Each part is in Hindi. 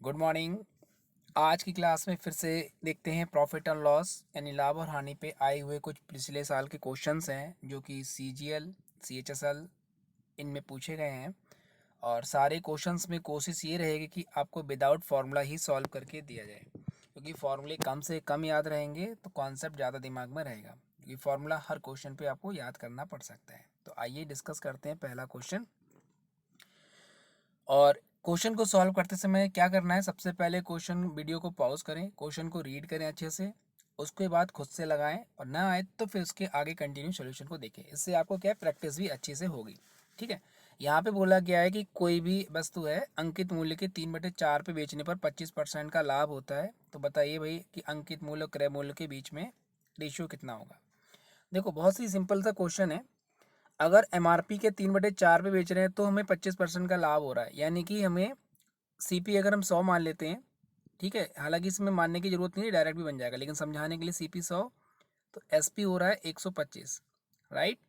Good morning. आज की क्लास में फिर से देखते हैं प्रॉफिट एंड लॉस यानी लाभ और हानि पे आए हुए कुछ पिछले साल के क्वेश्चंस हैं जो कि सीजीएल, सीएचएसएल इनमें पूछे गए हैं। और सारे क्वेश्चंस में कोशिश ये रहेगी कि आपको विदाउट फार्मूला ही सॉल्व करके दिया जाए, क्योंकि फार्मूले कम से कम याद रहेंगे तो कॉन्सेप्ट ज़्यादा दिमाग में रहेगा, क्योंकि फार्मूला हर क्वेश्चन पे आपको याद करना पड़ सकता है। तो आइए डिस्कस करते हैं पहला क्वेश्चन। और क्वेश्चन को सॉल्व करते समय क्या करना है, सबसे पहले क्वेश्चन वीडियो को पॉज करें, क्वेश्चन को रीड करें अच्छे से, उसके बाद खुद से लगाएं और ना आए तो फिर उसके आगे कंटिन्यू सॉल्यूशन को देखें। इससे आपको क्या प्रैक्टिस भी अच्छी से होगी। ठीक है, यहाँ पे बोला गया है कि कोई भी वस्तु है अंकित मूल्य के 3/4 पे बेचने पर 25% का लाभ होता है। तो बताइए भाई कि अंकित मूल्य और क्रय मूल्य के बीच में रेशियो कितना होगा। देखो बहुत सी सिंपल सा क्वेश्चन है। अगर एमआरपी के 3/4 पे बेच रहे हैं तो हमें 25% का लाभ हो रहा है, यानी कि हमें सीपी अगर हम 100 मान लेते हैं, ठीक है, हालांकि इसमें मानने की जरूरत नहीं है, डायरेक्ट भी बन जाएगा, लेकिन समझाने के लिए सीपी 100 तो एसपी हो रहा है 125। राइट।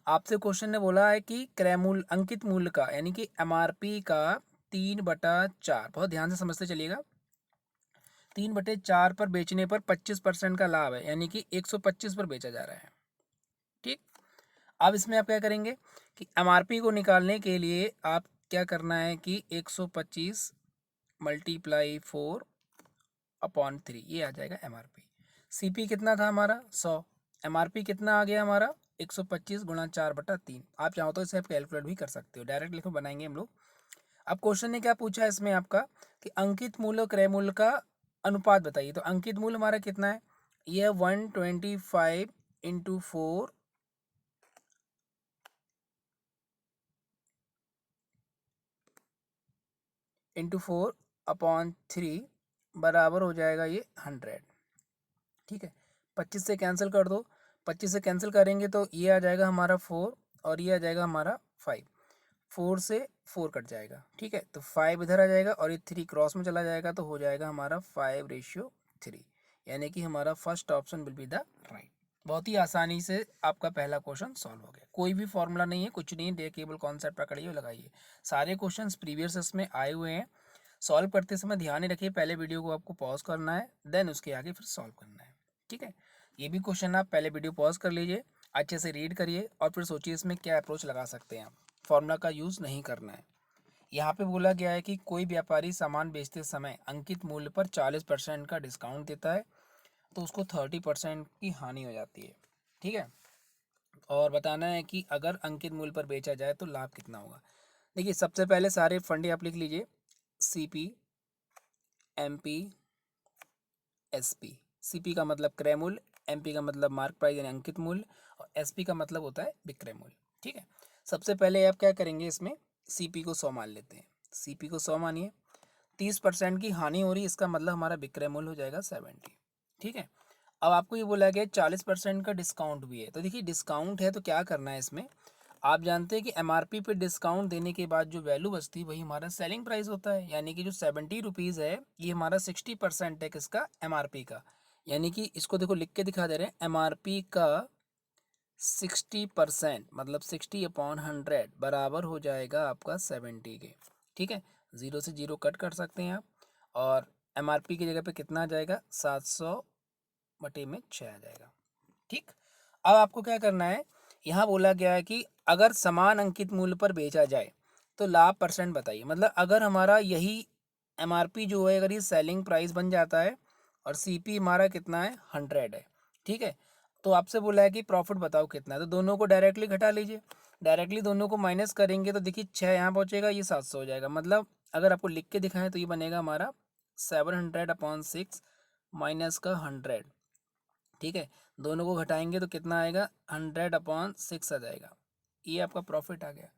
आपसे क्वेश्चन ने बोला है कि क्रय मूल्य अंकित मूल्य का यानी कि एमआरपी का 3/4, बहुत ध्यान से समझते चलिएगा, 3/4 पर बेचने पर 25% का लाभ है, यानी कि 125 पर बेचा जा रहा है। ठीक। अब इसमें आप क्या करेंगे कि एमआरपी को निकालने के लिए आप क्या करना है कि 125 मल्टीप्लाई 4/3 ये आ जाएगा एमआरपी। सीपी कितना था हमारा 100, एमआरपी कितना आ गया हमारा 125 गुणा 4/3। आप चाहो तो इसे आप कैलकुलेट भी कर सकते हो, डायरेक्ट लिखो बनाएंगे हम लोग। अब क्वेश्चन ने क्या पूछा है इसमें आपका कि अंकित मूल्य और क्रय मूल्य का अनुपात बताइए। तो अंकित मूल्य हमारा कितना है, ये 125 इंटू 4 इंटू 4/3 बराबर हो जाएगा ये 100। ठीक है, 25 से कैंसिल कर दो, 25 से कैंसिल करेंगे तो ये आ जाएगा हमारा 4 और ये आ जाएगा हमारा 5, 4 से 4 कट जाएगा। ठीक है, तो 5 इधर आ जाएगा और ये 3 क्रॉस में चला जाएगा तो हो जाएगा हमारा 5:3, यानी कि हमारा first option will be the right. बहुत ही आसानी से आपका पहला क्वेश्चन सॉल्व हो गया, कोई भी फॉर्मूला नहीं है, कुछ नहीं है, केवल कॉन्सेप्ट पकड़िए और लगाइए। सारे क्वेश्चंस प्रीवियस इसमें आए हुए हैं। सॉल्व करते समय ध्यान ही रखिए, पहले वीडियो को आपको पॉज करना है, देन उसके आगे फिर सॉल्व करना है। ठीक है, ये भी क्वेश्चन आप पहले वीडियो पॉज कर लीजिए, अच्छे से रीड करिए और फिर सोचिए इसमें क्या अप्रोच लगा सकते हैं आप। फॉर्मूला का यूज़ नहीं करना है। यहाँ पे बोला गया है कि कोई व्यापारी सामान बेचते समय अंकित मूल्य पर 40% का डिस्काउंट देता है तो उसको 30% की हानि हो जाती है। ठीक है, और बताना है कि अगर अंकित मूल्य पर बेचा जाए तो लाभ कितना होगा। देखिए सबसे पहले सारे फंडे आप लिख लीजिए, सीपी, एमपी, एसपी। सीपी का मतलब क्रय मूल्य, एमपी का मतलब मार्क प्राइस यानी अंकित मूल्य, और एसपी का मतलब होता है विक्रय मूल्य। ठीक है, सबसे पहले आप क्या करेंगे, इसमें सीपी को 100 मान लेते हैं, सीपी को 100 मानिए, 30% की हानि हो रही है, इसका मतलब हमारा विक्रय मूल्य हो जाएगा 70। ठीक है, अब आपको ये बोला गया 40% का डिस्काउंट भी है, तो देखिए डिस्काउंट है तो क्या करना है इसमें, आप जानते हैं कि एमआरपी पे डिस्काउंट देने के बाद जो वैल्यू बचती है वही हमारा सेलिंग प्राइस होता है, यानी कि जो 70 रुपीज़ है ये हमारा 60% है किसका, एमआरपी का। यानी कि इसको देखो लिख के दिखा दे रहे हैं, एमआरपी का 60% मतलब 60/100 बराबर हो जाएगा आपका 70 के। ठीक है, ज़ीरो से ज़ीरो कट कर सकते हैं आप, और एमआरपी की जगह पे कितना आ जाएगा, 700/6 आ जाएगा। ठीक, अब आपको क्या करना है, यहाँ बोला गया है कि अगर समान अंकित मूल्य पर बेचा जाए तो लाभ परसेंट बताइए। मतलब अगर हमारा यही एमआरपी जो है अगर ये सेलिंग प्राइस बन जाता है और सीपी हमारा कितना है 100 है। ठीक है, तो आपसे बोला है कि प्रॉफिट बताओ कितना है, तो दोनों को डायरेक्टली घटा लीजिए, डायरेक्टली दोनों को माइनस करेंगे तो देखिए 6 यहाँ पहुँचेगा, ये 700 हो जाएगा। मतलब अगर आपको लिख के दिखाएं तो ये बनेगा हमारा 700/6 माइनस का 100। ठीक है, दोनों को घटाएंगे तो कितना आएगा, 100/6 आ जाएगा, ये आपका प्रॉफिट आ गया।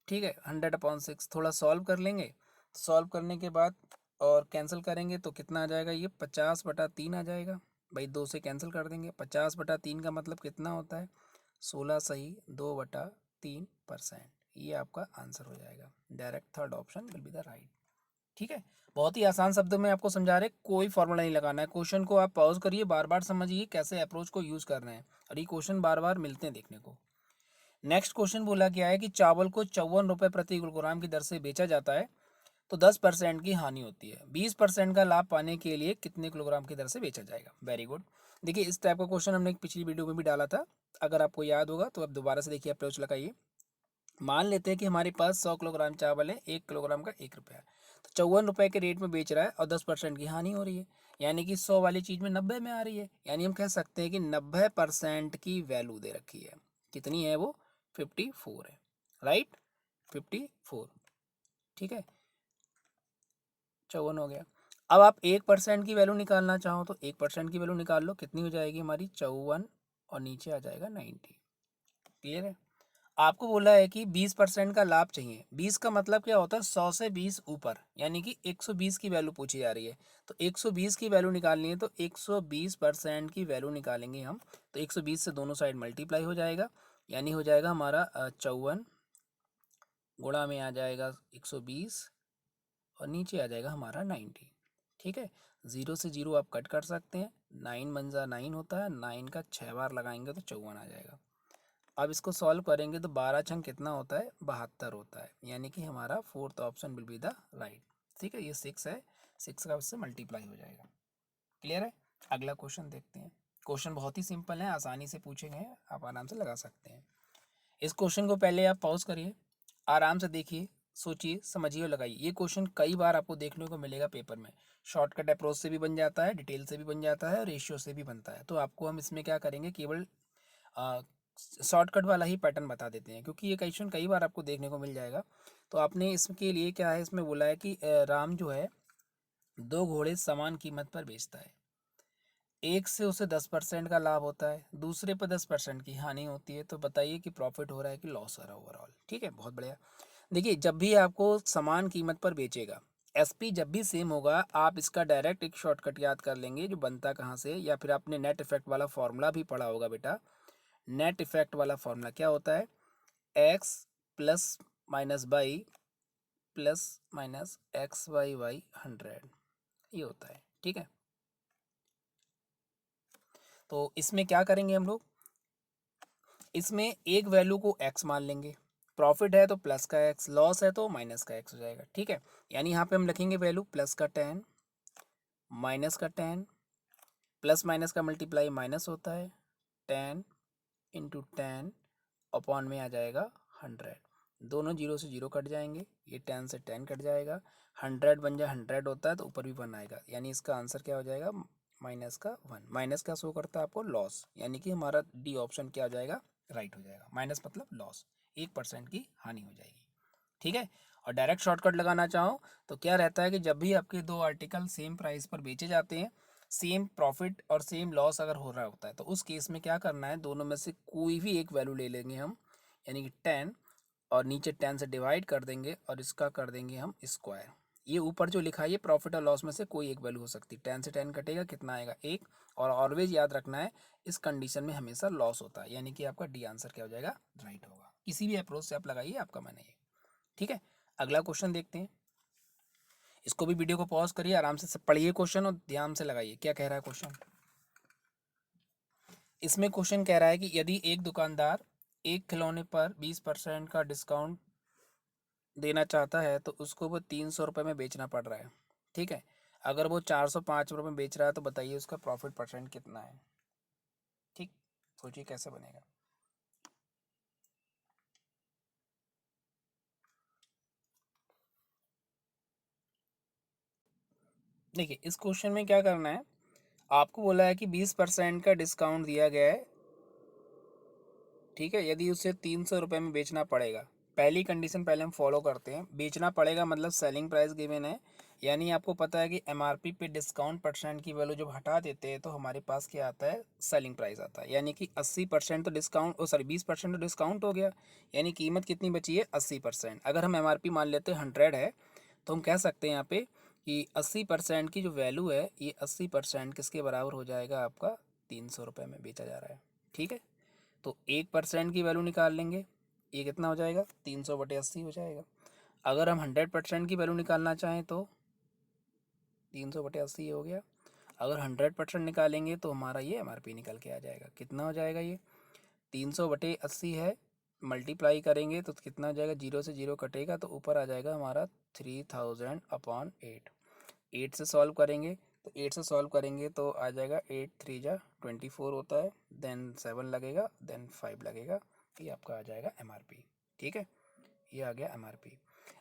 ठीक है, 100/6 थोड़ा सॉल्व कर लेंगे, सॉल्व करने के बाद और कैंसिल करेंगे तो कितना आ जाएगा, ये 50/3 आ जाएगा। भाई 2 से कैंसिल कर देंगे, 50/3 का मतलब कितना होता है, 16 सही 2/3%। ये आपका आंसर हो जाएगा, direct third option will be the right. ठीक है, बहुत ही आसान शब्दों में आपको समझा रहे, कोई फॉर्मूला नहीं लगाना है। क्वेश्चन को आप पॉज करिए, बार बार समझिए कैसे अप्रोच को यूज़ कर रहे हैं, और ये क्वेश्चन बार बार मिलते हैं देखने को। नेक्स्ट क्वेश्चन बोला गया है कि चावल को 54 रुपये प्रति किलोग्राम की दर से बेचा जाता है, तो 10% की हानि होती है। 20% का लाभ पाने के लिए कितने किलोग्राम की दर से बेचा जाएगा। Very good. देखिए इस टाइप का क्वेश्चन हमने एक पिछली वीडियो में भी डाला था, अगर आपको याद होगा तो अब दोबारा से देखिए, अप्रोच लगाइए। मान लेते हैं कि हमारे पास 100 किलोग्राम चावल है, 1 किलोग्राम का 1 रुपया है, तो 54 रुपये के रेट में बेच रहा है और 10% की हानि हो रही है, यानी कि 100 वाली चीज़ में 90 में आ रही है। यानी हम कह सकते हैं कि 90% की वैल्यू दे रखी है। कितनी है वो? 54 है, राइट, 54। ठीक है, 54 हो गया। अब आप 1% की वैल्यू निकालना चाहो तो 1% की वैल्यू निकाल लो, कितनी हो जाएगी हमारी? 54, और नीचे आ जाएगा 90। क्लियर है? आपको बोला है कि 20% का लाभ चाहिए। 20 का मतलब क्या होता है? 100 से 20 ऊपर, यानी कि 120 की वैल्यू पूछी जा रही है। तो 120 की वैल्यू निकालनी है तो 120% की वैल्यू निकालेंगे हम। तो 120 से दोनों साइड मल्टीप्लाई हो जाएगा, यानी हो जाएगा हमारा 54 गुणा में आ जाएगा 120 और नीचे आ जाएगा हमारा 90। ठीक है, 0 से 0 आप कट कर सकते हैं, 9 बन 9 होता है, 9 का 6 बार लगाएंगे तो 54 आ जाएगा। अब इसको सॉल्व करेंगे तो 12 छंग कितना होता है? 72 होता है, यानी कि हमारा fourth option will be the right. ठीक है, ये 6 है, 6 का उससे मल्टीप्लाई हो जाएगा। क्लियर है? अगला क्वेश्चन देखते हैं। क्वेश्चन बहुत ही सिंपल है, आसानी से पूछे गए हैं, आप आराम से लगा सकते हैं। इस क्वेश्चन को पहले आप पॉज करिए, आराम से देखिए, सोचिए, समझिए और लगाइए। ये क्वेश्चन कई बार आपको देखने को मिलेगा पेपर में। शॉर्टकट अप्रोच से भी बन जाता है, डिटेल से भी बन जाता है, और रेशियो से भी बनता है। तो आपको हम इसमें क्या करेंगे, केवल शॉर्टकट वाला ही पैटर्न बता देते हैं, क्योंकि ये क्वेश्चन कई बार आपको देखने को मिल जाएगा। तो आपने इसके लिए क्या है, इसमें बोला है कि राम जो है 2 घोड़े समान कीमत पर बेचता है। एक से उसे 10% का लाभ होता है, दूसरे पर 10% की हानि होती है। तो बताइए कि प्रॉफिट हो रहा है कि लॉस हो रहा है ओवरऑल। ठीक है, बहुत बढ़िया। देखिए जब भी आपको समान कीमत पर बेचेगा, एसपी जब भी सेम होगा, आप इसका डायरेक्ट एक शॉर्टकट याद कर लेंगे, जो बनता कहाँ से, या फिर आपने नेट इफेक्ट वाला फॉर्मूला भी पढ़ा होगा बेटा। नेट इफेक्ट वाला फॉर्मूला क्या होता है? X plus minus Y plus minus X Y Y 100, ये होता है। ठीक है, तो इसमें क्या करेंगे हम लोग, इसमें एक वैल्यू को x मान लेंगे। प्रॉफिट है तो प्लस का x, लॉस है तो माइनस का x हो जाएगा। ठीक है, यानी यहाँ पे हम लिखेंगे वैल्यू प्लस का 10, माइनस का 10, प्लस माइनस का मल्टीप्लाई माइनस होता है, 10 इंटू 10 अपॉन में आ जाएगा 100। दोनों 0 से 0 कट जाएंगे, ये 10 से 10 कट जाएगा, 100 बन जाए 100 होता है तो ऊपर भी 1 आएगा, यानी इसका आंसर क्या हो जाएगा? माइनस का 1। माइनस का शो करता है आपको लॉस, यानी कि हमारा डी ऑप्शन क्या हो जाएगा? राइट हो जाएगा। माइनस मतलब लॉस, 1% की हानि हो जाएगी। ठीक है, और डायरेक्ट शॉर्टकट लगाना चाहो तो क्या रहता है कि जब भी आपके दो आर्टिकल सेम प्राइस पर बेचे जाते हैं, सेम प्रॉफिट और सेम लॉस अगर हो रहा होता है, तो उस केस में क्या करना है, दोनों में से कोई भी एक वैल्यू ले लेंगे हम, यानी कि 10, और नीचे 10 से डिवाइड कर देंगे और इसका कर देंगे हम स्क्वायर। ये ऊपर जो लिखा है ये प्रॉफिट और लॉस में से कोई एक वैल्यू हो सकती है। 10 से 10 कटेगा, कितना आएगा? 1। और ऑलवेज याद रखना है, इस कंडीशन में हमेशा लॉस होता है, यानी कि आपका डी आंसर क्या हो जाएगा? राइट होगा। किसी भी अप्रोच से आप लगाइए, आपका मन है ये। ठीक है, अगला क्वेश्चन देखते हैं। इसको भी वीडियो को पॉज करिए, आराम से पढ़िए क्वेश्चन और ध्यान से लगाइए क्या कह रहा है क्वेश्चन। इसमें क्वेश्चन कह रहा है कि यदि एक दुकानदार एक खिलौने पर 20% का डिस्काउंट देना चाहता है तो उसको वो 300 रुपये में बेचना पड़ रहा है। ठीक है, अगर वो 405 रुपये में बेच रहा है तो बताइए उसका प्रॉफिट परसेंट कितना है। ठीक, सोचिए कैसे बनेगा। देखिए इस क्वेश्चन में क्या करना है, आपको बोला है कि 20% का डिस्काउंट दिया गया है। ठीक है, यदि उसे 300 रुपये में बेचना पड़ेगा, पहली कंडीशन पहले हम फॉलो करते हैं। बेचना पड़ेगा मतलब सेलिंग प्राइस गिवन है, यानी आपको पता है कि एमआरपी पे डिस्काउंट परसेंट की वैल्यू जब हटा देते हैं तो हमारे पास क्या आता है? सेलिंग प्राइस आता है। यानी कि 80% तो डिस्काउंट, सॉरी 20% तो डिस्काउंट हो गया, यानी कीमत कितनी बची है? 80%। अगर हम एमआरपी मान लेते हैं 100 है, तो हम कह सकते हैं यहाँ पे कि 80% की जो वैल्यू है, ये 80% किसके बराबर हो जाएगा? आपका 300 रुपये में बेचा जा रहा है। ठीक है, तो 1% की वैल्यू निकाल लेंगे, ये कितना हो जाएगा? 300/80 हो जाएगा। अगर हम 100% की वैल्यू निकालना चाहें तो 300/80 हो गया। अगर 100% निकालेंगे तो हमारा ये एमआरपी निकल के आ जाएगा। कितना हो जाएगा? ये 300/80 है, मल्टीप्लाई करेंगे तो कितना हो जाएगा? 0 से 0 कटेगा तो ऊपर आ जाएगा हमारा 3000 अपॉन 8, 8 से सॉल्व करेंगे तो 8 से सॉल्व करेंगे तो आ जाएगा 8 3 जा 24 होता है, देन 7 लगेगा, देन 5 लगेगा, ये आपका आ जाएगा MRP। ठीक है, ये आ गया MRP।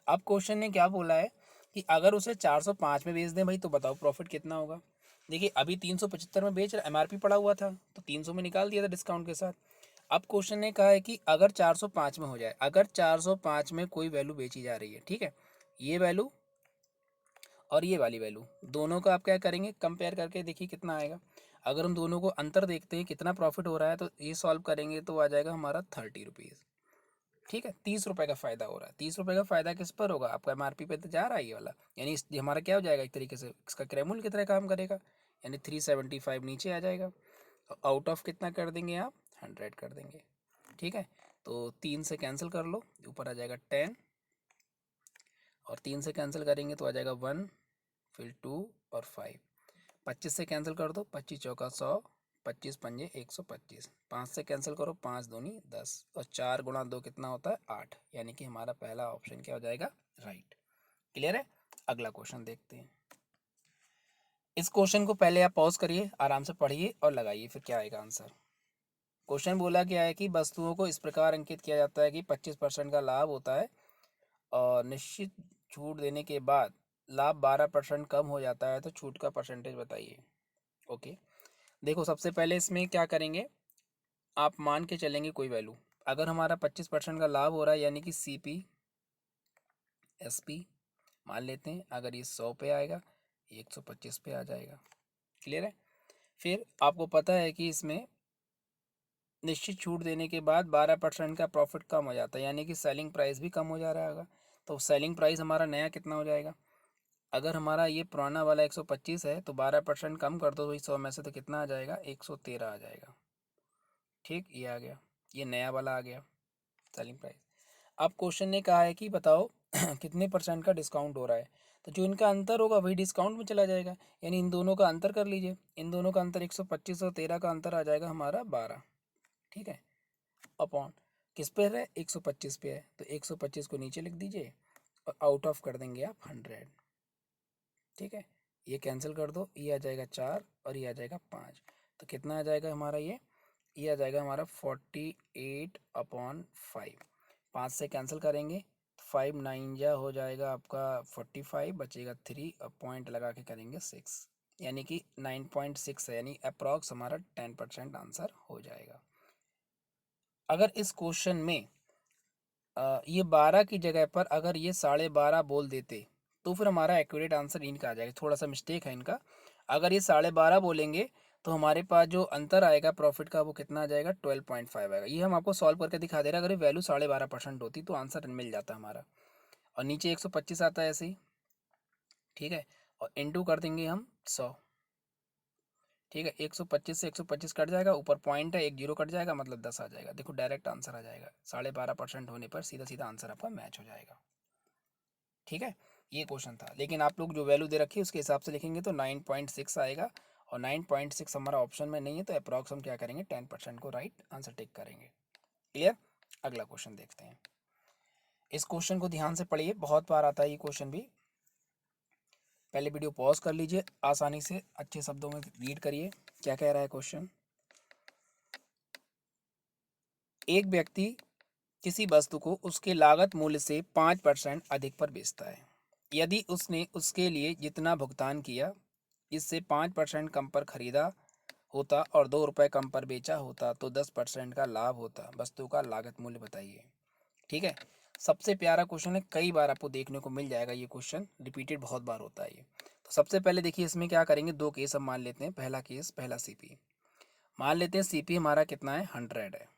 अब क्वेश्चन ने क्या बोला है कि अगर उसे 405 में बेच दें भाई तो बताओ प्रॉफिट कितना होगा। देखिए अभी 375 में बेच रहा, MRP पड़ा हुआ था तो 300 में निकाल दिया था डिस्काउंट के साथ। अब क्वेश्चन ने कहा है कि अगर 405 में हो जाए, अगर 405 में कोई वैल्यू बेची जा रही है, ठीक है, ये वैल्यू और ये वाली वैल्यू दोनों का आप क्या करेंगे, कंपेयर करके देखिए कितना आएगा। अगर हम दोनों को अंतर देखते हैं कितना प्रॉफिट हो रहा है तो ये सॉल्व करेंगे तो आ जाएगा हमारा 30 रुपीज़। ठीक है, 30 रुपये का फ़ायदा हो रहा है। 30 रुपये का फ़ायदा किस पर होगा, आपका MRP पे तो जा रहा है ये वाला, यानी ये हमारा क्या हो जाएगा, एक तरीके से इसका क्रय मूल्य की तरह काम करेगा, यानी 375 नीचे आ जाएगा। आउट ऑफ कितना कर देंगे आप, 100 कर देंगे। ठीक है, तो 3 से कैंसिल कर लो, ऊपर आ जाएगा 10, और 3 से कैंसिल करेंगे तो आ जाएगा 1, फिर 2 और 5। 25 से कैंसिल कर दो, 25 चौका 100, 25 पंजे 125। 5 से कैंसिल करो, 5 दूनी 10, और 4 गुणा 2 कितना होता है, 8, यानी कि हमारा पहला ऑप्शन क्या हो जाएगा, राइट। क्लियर है, अगला क्वेश्चन देखते हैं। इस क्वेश्चन को पहले आप पॉज करिए, आराम से पढ़िए और लगाइए फिर क्या आएगा आंसर। क्वेश्चन बोला गया है कि वस्तुओं को इस प्रकार अंकित किया जाता है कि 25% का लाभ होता है और निश्चित छूट देने के बाद लाभ 12% कम हो जाता है, तो छूट का परसेंटेज बताइए। ओके, देखो सबसे पहले इसमें क्या करेंगे, आप मान के चलेंगे कोई वैल्यू। अगर हमारा 25% का लाभ हो रहा है यानी कि CP SP मान लेते हैं, अगर ये 100 पे आएगा, ये 125 पे आ जाएगा। क्लियर है, फिर आपको पता है कि इसमें निश्चित छूट देने के बाद 12% का प्रॉफिट कम हो जाता है, यानी कि सेलिंग प्राइस भी कम हो जा रहा होगा। तो सेलिंग प्राइस हमारा नया कितना हो जाएगा, अगर हमारा ये पुराना वाला 125 है तो 12% कम कर दो, तो 100 में से तो कितना आ जाएगा, 113 आ जाएगा। ठीक, ये आ गया, ये नया वाला आ गया सेलिंग प्राइस। अब क्वेश्चन ने कहा है कि बताओ कितने % का डिस्काउंट हो रहा है, तो जो इनका अंतर होगा वही डिस्काउंट में चला जाएगा, यानी इन दोनों का अंतर कर लीजिए। इन दोनों का अंतर 125 और 13 का अंतर आ जाएगा हमारा 12। ठीक है, अपॉन किस पे है, 125 पे है, तो 125 को नीचे लिख दीजिए और आउट ऑफ कर देंगे आप 100। ठीक है, ये कैंसिल कर दो, ये आ जाएगा 4 और ये आ जाएगा 5, तो कितना आ जाएगा हमारा, ये आ जाएगा हमारा 48/5। 5 से कैंसिल करेंगे, 5 9 जा हो जाएगा आपका 45, बचेगा 3 और पॉइंट लगा के करेंगे 6, यानी कि 9.6 है, यानी अप्रॉक्स हमारा 10% आंसर हो जाएगा। अगर इस क्वेश्चन में ये 12 की जगह पर अगर ये 12.5 बोल देते तो फिर हमारा एक्यूरेट आंसर इनका आ जाएगा। थोड़ा सा मिस्टेक है इनका, अगर ये 12.5 बोलेंगे तो हमारे पास जो अंतर आएगा प्रॉफिट का वो कितना आ जाएगा, 12.5 आएगा। ये हम आपको सॉल्व करके दिखा दे रहे हैं, अगर ये वैल्यू 12.5% होती तो आंसर मिल जाता हमारा। और नीचे 125 आता है ऐसे ही। ठीक है, और इंटू कर देंगे हम 100। ठीक है, 125 से 125 कट जाएगा, ऊपर पॉइंट है, एक जीरो कट जाएगा, मतलब 10 आ जाएगा। देखो डायरेक्ट आंसर आ जाएगा, 12.5% होने पर सीधा सीधा आंसर आपका मैच हो जाएगा। ठीक है, ये क्वेश्चन था, लेकिन आप लोग जो वैल्यू दे रखी है उसके हिसाब से लिखेंगे तो 9.6 आएगा, और 9.6 हमारा ऑप्शन में नहीं है, तो अप्रॉक्स हम क्या करेंगे, 10% को राइट आंसर टिक करेंगे। क्लियर, अगला क्वेश्चन देखते हैं। इस क्वेश्चन को ध्यान से पढ़िए, बहुत बार आता है ये क्वेश्चन भी। पहले वीडियो पॉज कर लीजिए, आसानी से अच्छे शब्दों में रीड करिए क्या कह रहा है क्वेश्चन। एक व्यक्ति किसी वस्तु को उसके लागत मूल्य से 5% अधिक पर बेचता है। यदि उसने उसके लिए जितना भुगतान किया इससे 5% कम पर खरीदा होता और 2 रुपये कम पर बेचा होता तो 10% का लाभ होता। वस्तु का लागत मूल्य बताइए। ठीक है, सबसे प्यारा क्वेश्चन है, कई बार आपको देखने को मिल जाएगा ये क्वेश्चन, रिपीटेड बहुत बार होता है ये। तो सबसे पहले देखिए इसमें क्या करेंगे, दो केस हम मान लेते हैं। पहला केस, पहला CP मान लेते हैं, CP हमारा कितना है, 100 है।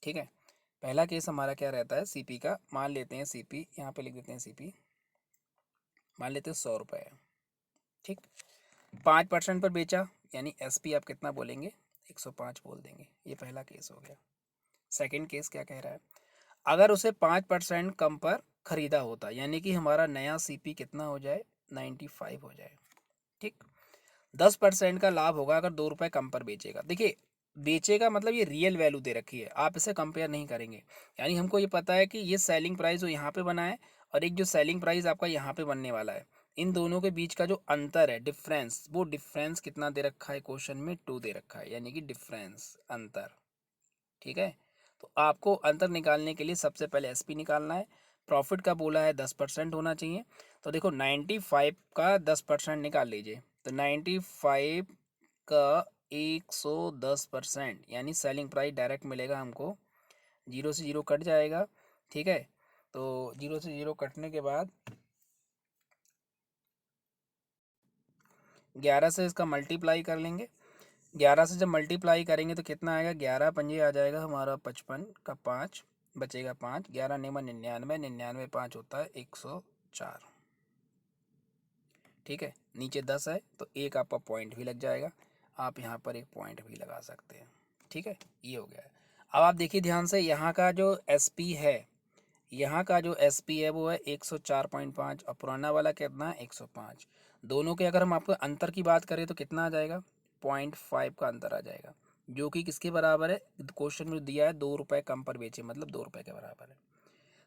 ठीक है, पहला केस हमारा क्या रहता है, CP का मान लेते हैं, CP यहाँ पे लिख देते हैं, CP मान लेते हैं 100 रुपये है। ठीक, 5% पर बेचा, यानी SP आप कितना बोलेंगे, 105 बोल देंगे। ये पहला केस हो गया। सेकंड केस क्या कह रहा है, अगर उसे 5% कम पर खरीदा होता, यानी कि हमारा नया CP कितना हो जाए, 95 हो जाए। ठीक, 10% का लाभ होगा अगर 2 रुपये कम पर बेचेगा। देखिए बेचेगा मतलब ये रियल वैल्यू दे रखी है, आप इसे कंपेयर नहीं करेंगे। यानी हमको ये पता है कि ये सेलिंग प्राइस जो यहाँ पे बना है और एक जो सेलिंग प्राइस आपका यहाँ पे बनने वाला है, इन दोनों के बीच का जो अंतर है, डिफरेंस, वो डिफरेंस कितना दे रखा है क्वेश्चन में? 2 दे रखा है, यानी कि डिफरेंस, अंतर। ठीक है, तो आपको अंतर निकालने के लिए सबसे पहले एसपी निकालना है। प्रॉफिट का बोला है 10% होना चाहिए, तो देखो 95 का 10% निकाल लीजिए, तो 95 का 110%, यानी सेलिंग प्राइस डायरेक्ट मिलेगा हमको, जीरो से जीरो कट जाएगा। ठीक है, तो जीरो से जीरो कटने के बाद 11 से इसका मल्टीप्लाई कर लेंगे। 11 से जब मल्टीप्लाई करेंगे तो कितना आएगा? 11 पंजे आ जाएगा हमारा 55 का 5 बचेगा 5, 11 नेमा 99, 99 5 होता है 104। ठीक है, नीचे 10 है तो एक आपका पॉइंट भी लग जाएगा, आप यहाँ पर एक पॉइंट भी लगा सकते हैं। ठीक है, ये हो गया है। अब आप देखिए ध्यान से, यहाँ का जो एसपी है, यहाँ का जो एसपी है वो है 104.5 और पुराना वाला कितना है? 105। दोनों के अगर हम आपको अंतर की बात करें तो कितना आ जाएगा? 0.5 का अंतर आ जाएगा, जो कि किसके बराबर है? क्वेश्चन में दिया है 2 रुपये कम पर बेचे, मतलब 2 रुपये के बराबर है।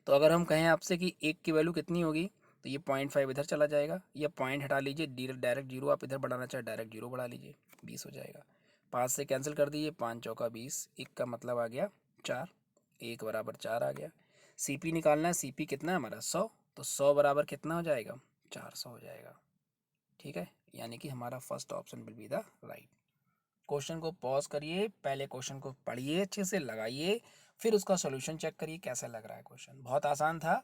तो अगर हम कहें आपसे कि एक की वैल्यू कितनी होगी, तो ये 0.5 इधर चला जाएगा, या पॉइंट हटा लीजिए, डायरेक्ट जीरो आप इधर बढ़ाना चाहे डायरेक्ट जीरो बढ़ा लीजिए, 20 हो जाएगा। 5 से कैंसिल कर दीजिए, 5 चौका 20, एक का मतलब आ गया 4, एक बराबर 4 आ गया। सीपी निकालना है, सीपी कितना है हमारा? 100, तो 100 बराबर कितना हो जाएगा? 400 हो जाएगा। ठीक है, यानी कि हमारा first option will be the right. Question को पॉज करिए, पहले क्वेश्चन को पढ़िए, अच्छे से लगाइए, फिर उसका सॉल्यूशन चेक करिए कैसा लग रहा है क्वेश्चन। बहुत आसान था।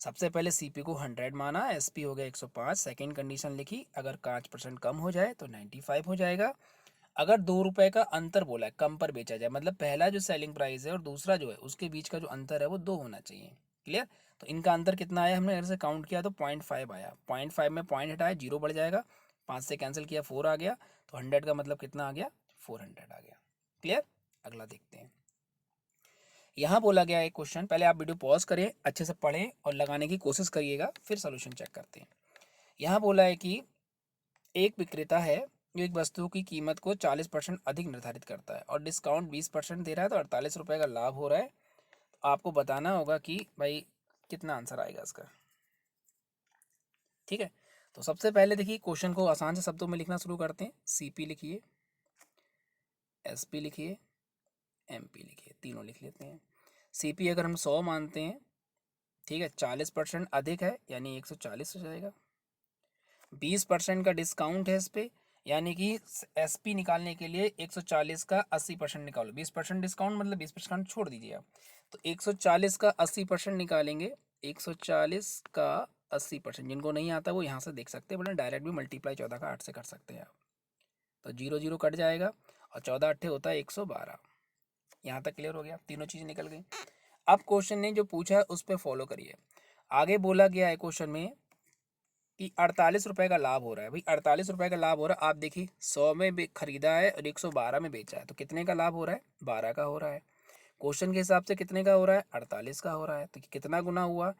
सबसे पहले सीपी को 100 माना, एसपी हो गया 105, सेकंड कंडीशन लिखी, अगर 5% कम हो जाए तो 95 हो जाएगा। अगर 2 रुपए का अंतर बोला है, कम पर बेचा जाए, मतलब पहला जो सेलिंग प्राइस है और दूसरा जो है उसके बीच का जो अंतर है वो 2 होना चाहिए। क्लियर? तो इनका अंतर कितना आया? हमने अगर से काउंट किया तो 0.5 आया, 0.5 में पॉइंट हटाया, जीरो बढ़ जाएगा, 5 से कैंसिल किया 4 आ गया, तो 100 का मतलब कितना आ गया? 400 आ गया। क्लियर? अगला देखते हैं। यहाँ बोला गया एक क्वेश्चन, पहले आप वीडियो पॉज करें, अच्छे से पढ़ें और लगाने की कोशिश करिएगा, फिर सोल्यूशन चेक करते हैं। यहाँ बोला है कि एक विक्रेता है जो एक वस्तु की कीमत को 40% अधिक निर्धारित करता है और डिस्काउंट 20% दे रहा है, तो 48 रुपये का लाभ हो रहा है। तो आपको बताना होगा कि भाई कितना आंसर आएगा इसका। ठीक है, तो सबसे पहले देखिए क्वेश्चन को आसान से शब्दों में लिखना शुरू करते हैं। सीपी लिखिए, एसपी लिखिए, एमपी लिखिए, तीनों लिख लेते हैं। सीपी अगर हम 100 मानते हैं, ठीक है, 40% अधिक है यानी 140 हो जाएगा। 20% का डिस्काउंट है इस पर, यानी कि एसपी निकालने के लिए 140 का 80% निकालो। 20% डिस्काउंट मतलब 20% छोड़ दीजिए आप, तो 140 का 80% निकालेंगे। 140 का 80%, जिनको नहीं आता वो यहाँ से देख सकते हैं, बट डायरेक्ट भी मल्टीप्लाई 14 का 8 से कर सकते हैं आप, तो जीरो जीरो कट जाएगा और 14 अट्ठे होता है 112। यहाँ तक क्लियर हो गया, तीनों चीज़ निकल गई। अब क्वेश्चन ने जो पूछा है उस पर फॉलो करिए। आगे बोला गया है क्वेश्चन में कि 48 रुपये का लाभ हो रहा है। भाई 48 रुपये का लाभ हो रहा है, आप देखिए 100 में खरीदा है और 112 में बेचा है, तो कितने का लाभ हो रहा है? 12 का हो रहा है। क्वेश्चन के हिसाब से कितने का हो रहा है? 48 का हो रहा है, तो कितना गुना हुआ?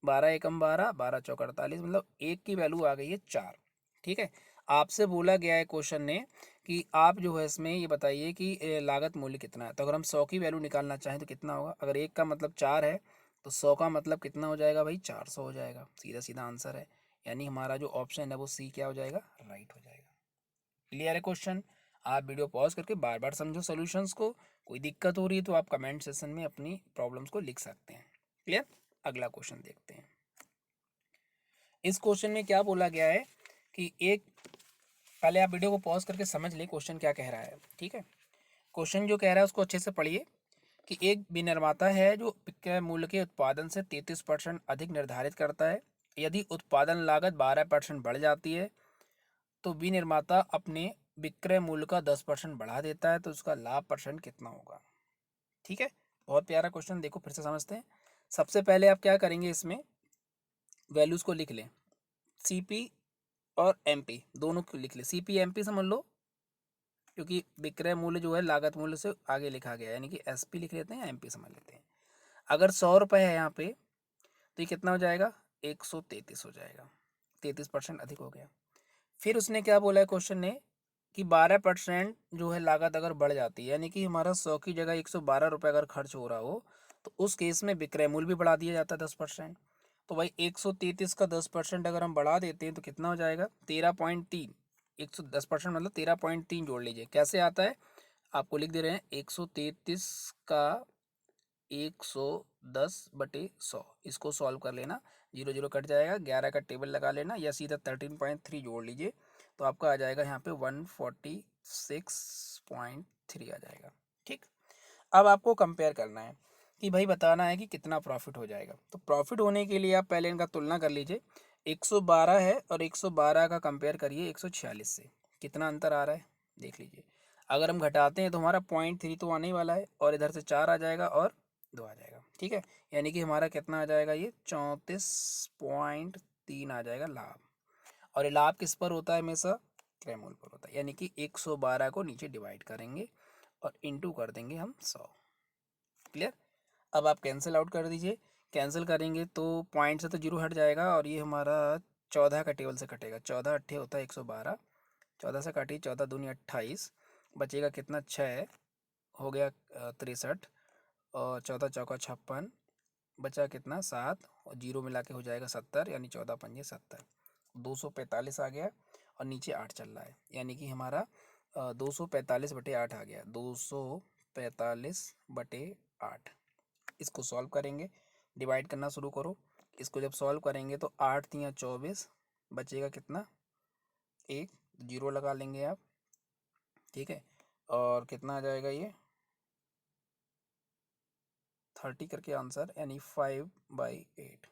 12 एकम 12, 12 चौक 48, मतलब एक की वैल्यू आ गई है 4। ठीक है, आपसे बोला गया है क्वेश्चन ने कि आप जो है इसमें ये बताइए कि लागत मूल्य कितना है। तो अगर हम 100 की वैल्यू निकालना चाहें तो कितना होगा? अगर एक का मतलब 4 है तो 100 का मतलब कितना हो जाएगा भाई? 400 हो जाएगा, सीधा सीधा आंसर है। यानी हमारा जो ऑप्शन है वो सी क्या हो जाएगा? राइट हो जाएगा। क्लियर है क्वेश्चन? आप वीडियो पॉज करके बार बार समझो सॉल्यूशंस को, कोई दिक्कत हो रही है तो आप कमेंट सेक्शन में अपनी प्रॉब्लम्स को लिख सकते हैं। क्लियर? अगला क्वेश्चन देखते हैं। इस क्वेश्चन में क्या बोला गया है कि एक, पहले आप वीडियो को पॉज करके समझ लें क्वेश्चन क्या कह रहा है। ठीक है, क्वेश्चन जो कह रहा है उसको अच्छे से पढ़िए कि एक विनिर्माता है जो विक्रय मूल्य के उत्पादन से 33% अधिक निर्धारित करता है। यदि उत्पादन लागत 12% बढ़ जाती है तो विनिर्माता अपने विक्रय मूल्य का 10% बढ़ा देता है, तो उसका लाभ परसेंट कितना होगा? ठीक है, बहुत प्यारा क्वेश्चन, देखो फिर से समझते हैं। सबसे पहले आप क्या करेंगे, इसमें वैल्यूज को लिख लें, सीपी और एमपी दोनों को लिख लें। सीपी एमपी समझ लो, क्योंकि विक्रय मूल्य जो है लागत मूल्य से आगे लिखा गया है, यानी कि एसपी लिख लेते हैं, एमपी समझ लेते हैं। अगर 100 रुपये है यहाँ पे तो ये कितना हो जाएगा? 133 हो जाएगा, 33% अधिक हो गया। फिर उसने क्या बोला है क्वेश्चन ने कि 12% जो है लागत अगर बढ़ जाती है, यानी कि हमारा 100 की जगह 112 रुपये अगर खर्च हो रहा हो, तो उस केस में विक्रय मूल्य भी बढ़ा दिया जाता है 10%। तो भाई 133 का 10% अगर हम बढ़ा देते हैं तो कितना हो जाएगा 13.3। 110% मतलब 13.3 जोड़ लीजिए। कैसे आता है आपको लिख दे रहे हैं 133 का 110/100। इसको सॉल्व कर लेना, 0 0 कट जाएगा, 11 का टेबल लगा लेना या सीधा 13.3 जोड़ लीजिए तो आपका आ जाएगा यहाँ पे 146.3 आ जाएगा। ठीक, अब आपको कंपेयर करना है कि भाई बताना है कि कितना प्रॉफिट हो जाएगा। तो प्रॉफिट होने के लिए आप पहले इनका तुलना कर लीजिए। 112 है और 112 का कंपेयर करिए 146 से, कितना अंतर आ रहा है देख लीजिए। अगर हम घटाते हैं तो हमारा 0.3 तो आने ही वाला है और इधर से 4 आ जाएगा और 2 आ जाएगा। ठीक है, यानी कि हमारा कितना आ जाएगा ये 34.3 आ जाएगा लाभ। और ये लाभ किस पर होता है हमेशा, क्रयमूल्य पर होता है। यानी कि 112 को नीचे डिवाइड करेंगे और इंटू कर देंगे हम 100। क्लियर। अब आप कैंसिल आउट कर दीजिए। कैंसिल करेंगे तो पॉइंट से तो 0 हट जाएगा और ये हमारा 14 का टेबल से कटेगा। 14 अट्ठे होता है 112, 14 से काटिए 14 दूनी 28, बचेगा कितना 6 हो गया 63 और 14 चौका 56, बचा कितना 7 और 0 मिला के हो जाएगा 70, यानी 14 पंजे 70, 245 आ गया और नीचे 8 चल रहा है यानी कि हमारा 245/8 आ गया, 245/8। इसको सॉल्व करेंगे, डिवाइड करना शुरू करो। इसको जब सॉल्व करेंगे तो 8 तियाँ 24, बचेगा कितना 1, 0 लगा लेंगे आप। ठीक है, और कितना आ जाएगा ये 30 करके आंसर, यानी 5/8,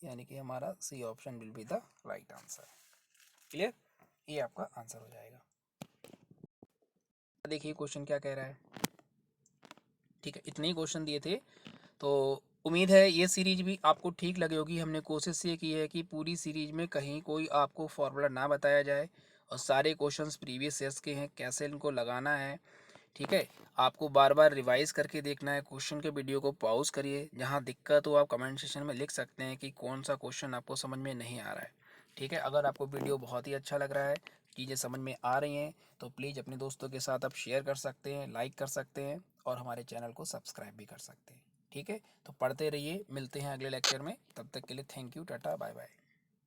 यानी कि हमारा C option will be the right answer. Clear, ये आपका आंसर हो जाएगा। देखिए क्वेश्चन क्या कह रहा है। ठीक है, इतने ही क्वेश्चन दिए थे, तो उम्मीद है ये सीरीज भी आपको ठीक लगी होगी। हमने कोशिश ये की है कि पूरी सीरीज में कहीं कोई आपको फॉर्मूला ना बताया जाए और सारे क्वेश्चंस प्रीवियस ईयर्स के हैं, कैसे इनको लगाना है। ठीक है, आपको बार बार रिवाइज करके देखना है। क्वेश्चन के वीडियो को पॉज करिए, जहाँ दिक्कत हो आप कमेंट सेक्शन में लिख सकते हैं कि कौन सा क्वेश्चन आपको समझ में नहीं आ रहा है। ठीक है, अगर आपको वीडियो बहुत ही अच्छा लग रहा है, चीज़ें समझ में आ रही हैं, तो प्लीज़ अपने दोस्तों के साथ आप शेयर कर सकते हैं, लाइक कर सकते हैं और हमारे चैनल को सब्सक्राइब भी कर सकते हैं। ठीक है, तो पढ़ते रहिए, मिलते हैं अगले लेक्चर में, तब तक के लिए thank you, tata bye bye.